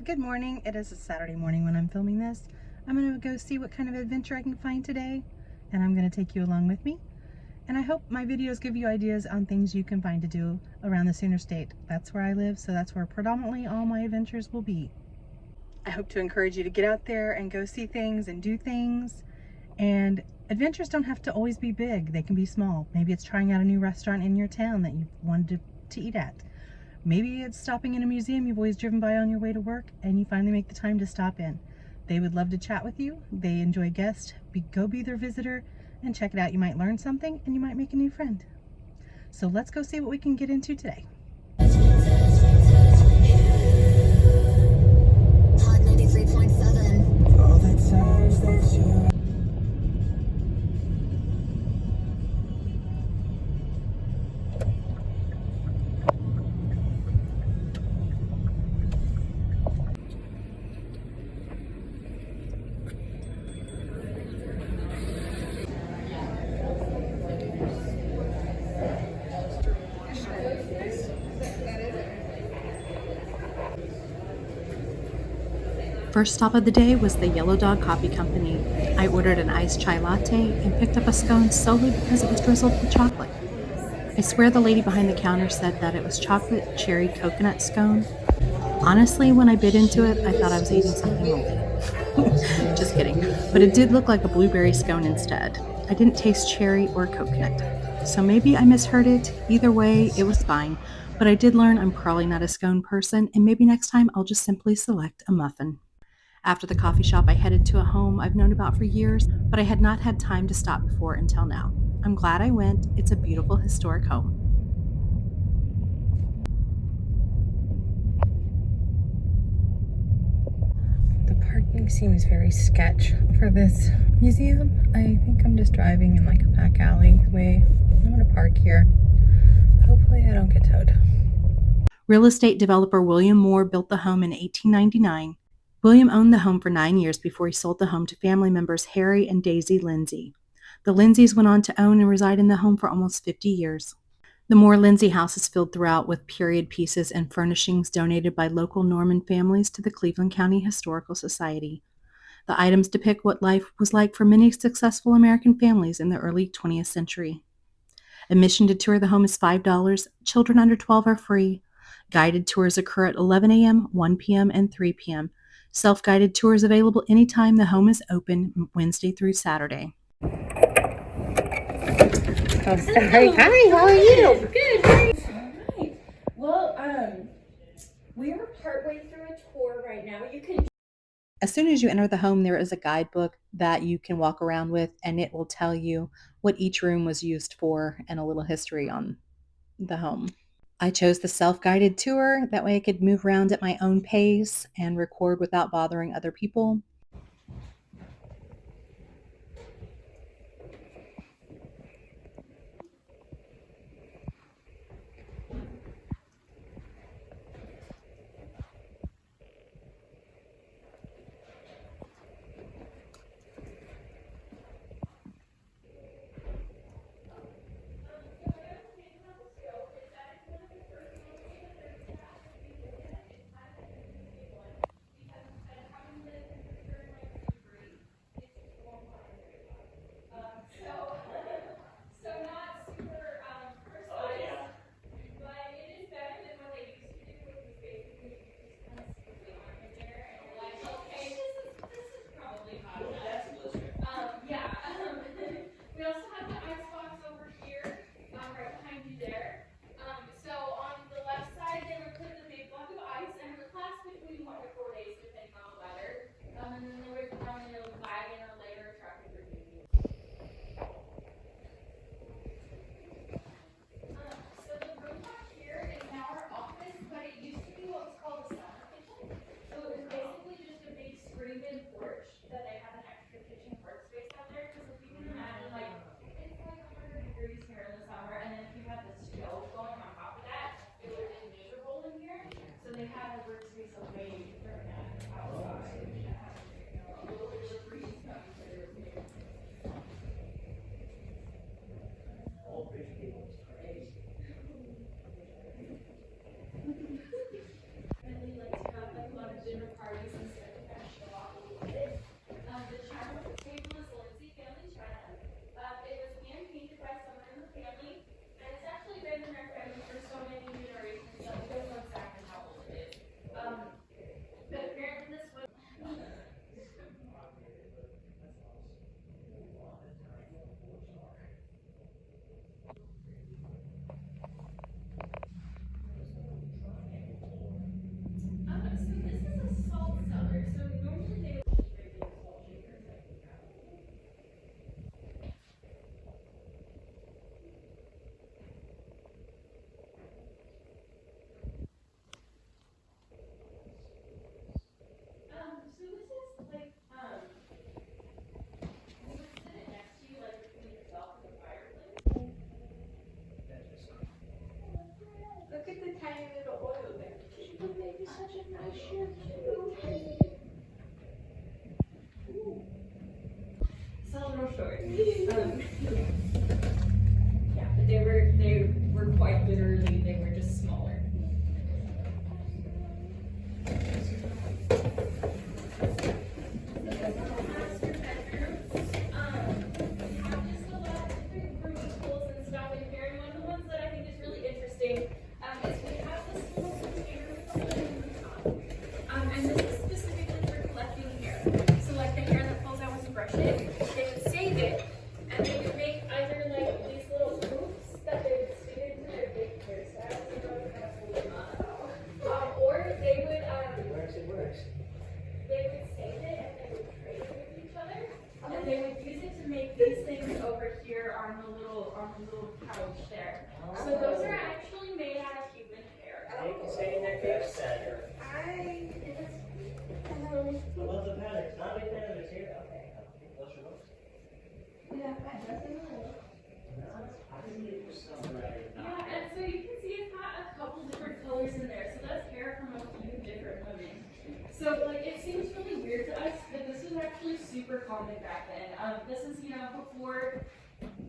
Good morning. It is a Saturday morning when I'm filming this. I'm going to go see what kind of adventure I can find today, and I'm going to take you along with me. And I hope my videos give you ideas on things you can find to do around the Sooner State. That's where I live, so that's where predominantly all my adventures will be. I hope to encourage you to get out there and go see things and do things. And adventures don't have to always be big. They can be small. Maybe it's trying out a new restaurant in your town that you've wanted to eat at. Maybe it's stopping in a museum you've always driven by on your way to work and you finally make the time to stop in. They would love to chat with you. They enjoy guests. Go be their visitor and check it out. You might learn something and you might make a new friend. So let's go see what we can get into today. Hot 93.7. All that sounds that's you. First stop of the day was the Yellow Dog Coffee Company. I ordered an iced chai latte and picked up a scone solely because it was drizzled with chocolate. I swear the lady behind the counter said that it was chocolate cherry coconut scone. Honestly, when I bit into it, I thought I was eating something moldy. Just kidding. But it did look like a blueberry scone instead. I didn't taste cherry or coconut. So maybe I misheard it. Either way, it was fine. But I did learn I'm probably not a scone person, and maybe next time I'll just simply select a muffin. After the coffee shop, I headed to a home I've known about for years, but I had not had time to stop before until now. I'm glad I went. It's a beautiful historic home. The parking seems very sketch for this museum. I think I'm just driving in like a back alleyway. I'm gonna park here. Hopefully I don't get towed. Real estate developer William Moore built the home in 1899. William owned the home for 9 years before he sold the home to family members Harry and Daisy Lindsay. The Lindsays went on to own and reside in the home for almost 50 years. The Moore-Lindsay house is filled throughout with period pieces and furnishings donated by local Norman families to the Cleveland County Historical Society. The items depict what life was like for many successful American families in the early 20th century. Admission to tour the home is $5. Children under 12 are free. Guided tours occur at 11 a.m., 1 p.m., and 3 p.m. Self-guided tours available anytime the home is open, Wednesday through Saturday. Oh, sorry. Hi, how are you? Good. Right. Well, we are partway through a tour right now. You can. As soon as you enter the home, there is a guidebook that you can walk around with, and it will tell you what each room was used for and a little history on the home. I chose the self-guided tour. That way I could move around at my own pace and record without bothering other people. Yeah, but they were quite literally, they were just smaller. Master bedroom. We have just a lot of different grooming tools and stuff in here, and one of the ones that I think is really interesting is we have this little container with a hole in the top. And this is specifically for collecting hair. So like the hair that falls out when you brush it, they would save it, and they would make either like these little hoops that they would stick into their big hairstyles and really kind of pull them up. Or they would they would save it and they would trade it with each other. And they would use it to make these things over here on the little couch there. So those are actually made out of human hair. You can stay in there, Chris. I love the patterns. Not a big fan of the here. Okay. Those are books. Yeah, and so you can see it's got a couple different colors in there. So that's hair from a few different women. So like it seems really weird to us, but this was actually super common back then. This is, you know, before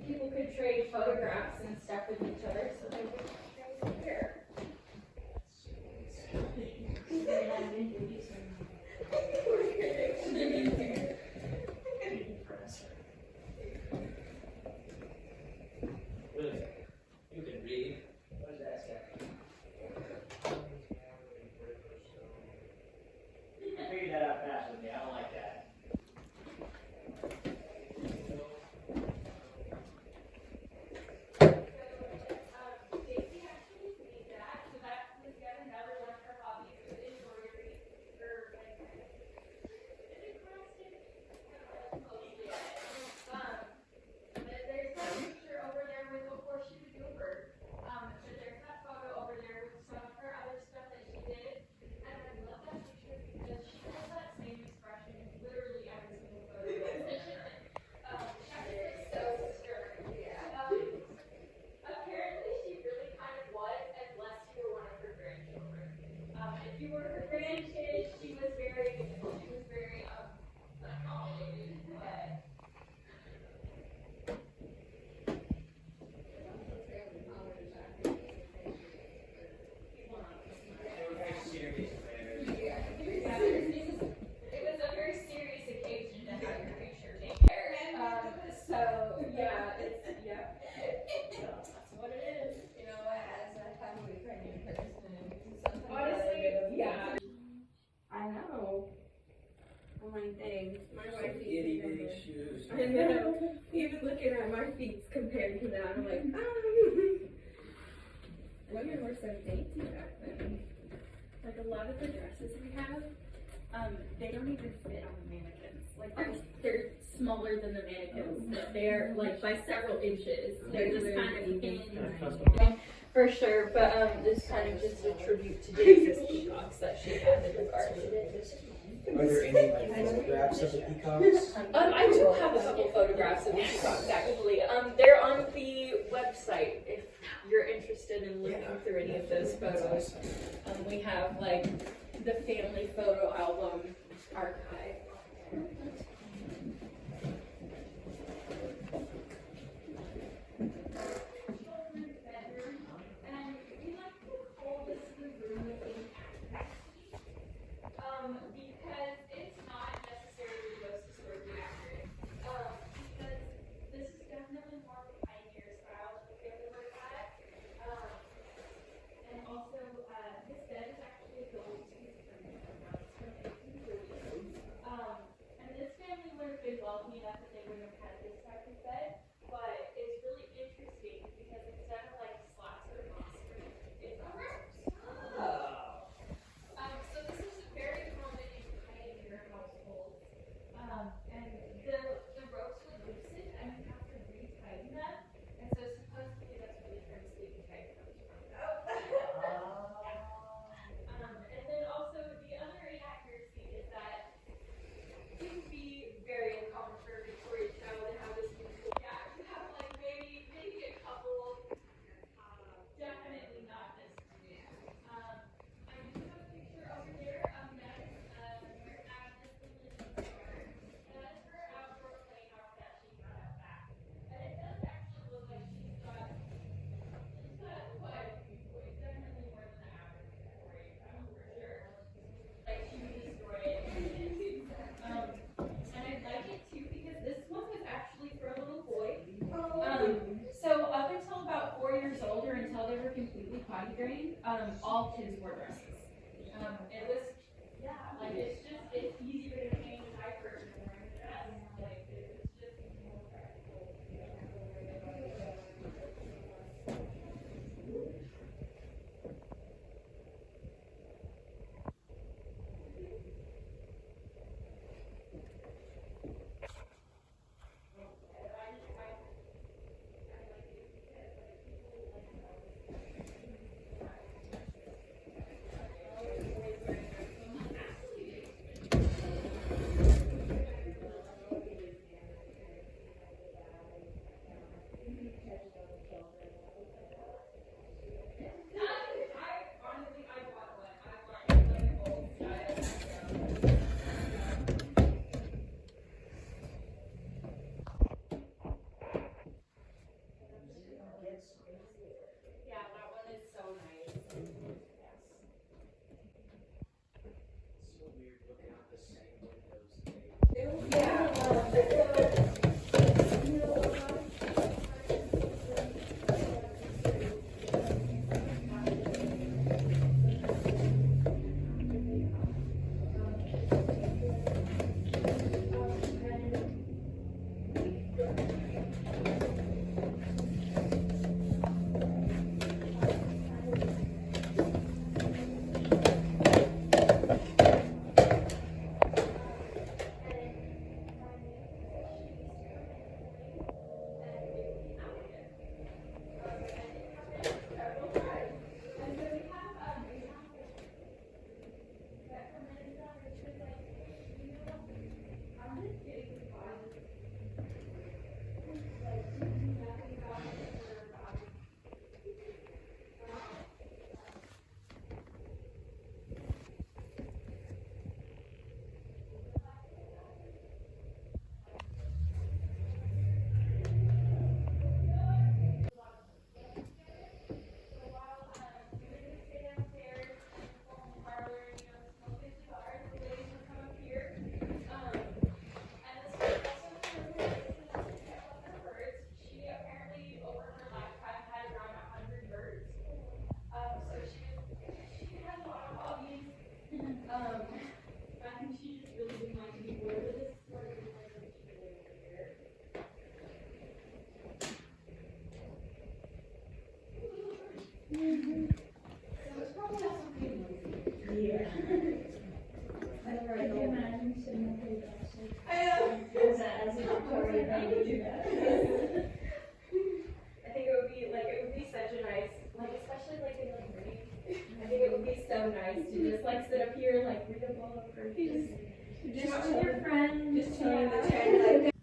people could trade photographs and stuff with each other, so they would trade hair. Really? You can read. What does that say? I figured that out fast with me. I don't like that. Daisy actually made that, so that was yet another one of her hobbies was embroidery or like encrusted, mostly. But there's that picture over there with before she would do her. But there's that photo over there with some of her other stuff that she did, and I love that picture because she has that same expression in literally every single photo that she did. She was so stern. Apparently she really kind of was, unless you were one of her grandchildren. If you were her grandkid, she was very accommodating. But They were very serious affairs. it was a very serious occasion to have your picture taken. So yeah, that's what it is. You know, as a heavily pregnant person, sometimes Honestly, yeah. I know. I'm like, dang, my wife Itty feet. bitty shoes. I know. Even looking at my feet compared to that, I'm like, women were so dainty back then. Like a lot of the dresses we have, they don't even fit on the mannequins. Like they're smaller than the mannequins. They're like by several inches. They're just kind of thin. For sure, but this kind of just a tribute to Daisy's peacocks that she had in regards to it. Are there any like photographs of the peacocks? I do have a couple photographs of the peacocks actually. They're on the website if you're interested in looking through any of those photos. We have like the family photo album archive. Children's bedroom, and we like to call this the room with impact. Because it's not necessarily most historically accurate. Because this is definitely more of a pioneer style that the family work at. And also, this bed is actually a gold tooth from So nice to just like sit up here and like read a book or just chat with your friends, just chilling the chair, like.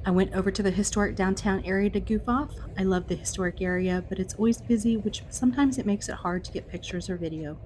I went over to the historic downtown area to goof off. I love the historic area, but it's always busy, which sometimes it makes it hard to get pictures or video.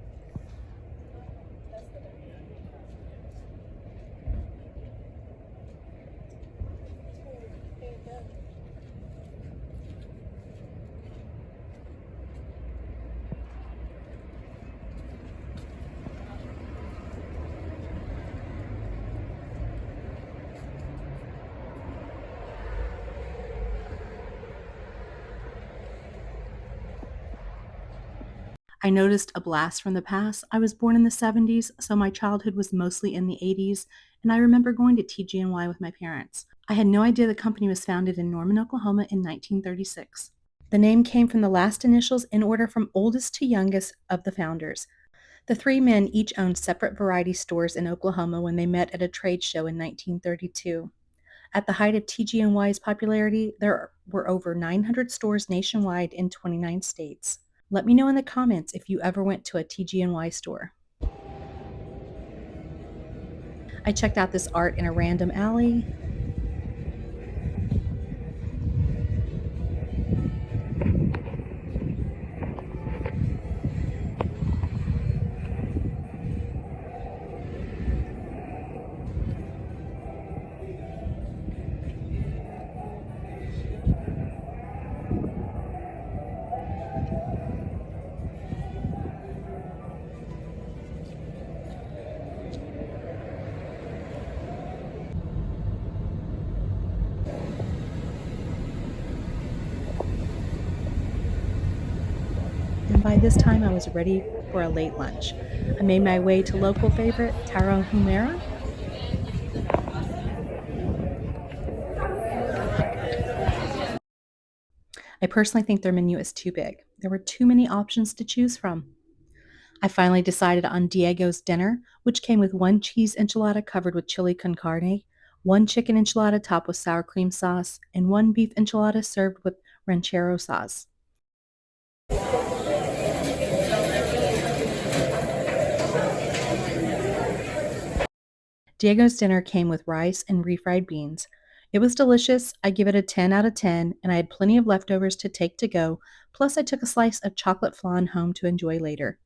I noticed a blast from the past. I was born in the 70s, so my childhood was mostly in the 80s, and I remember going to TGNY with my parents. I had no idea the company was founded in Norman, Oklahoma in 1936. The name came from the last initials in order from oldest to youngest of the founders. The three men each owned separate variety stores in Oklahoma when they met at a trade show in 1932. At the height of TGNY's popularity, there were over 900 stores nationwide in 29 states. Let me know in the comments if you ever went to a TGNY store. I checked out this art in a random alley. by this time I was ready for a late lunch. I made my way to local favorite Tara Humera. I personally think their menu is too big. There were too many options to choose from. I finally decided on Diego's dinner, which came with one cheese enchilada covered with chili con carne, one chicken enchilada topped with sour cream sauce, and one beef enchilada served with ranchero sauce. Diego's dinner came with rice and refried beans. It was delicious. I give it a 10 out of 10, and I had plenty of leftovers to take to go, plus I took a slice of chocolate flan home to enjoy later.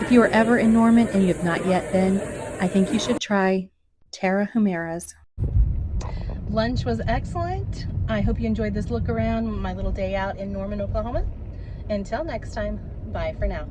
If you are ever in Norman and you have not yet been, I think you should try Tara Humera's. Lunch was excellent. I hope you enjoyed this look around my little day out in Norman, Oklahoma. Until next time, bye for now.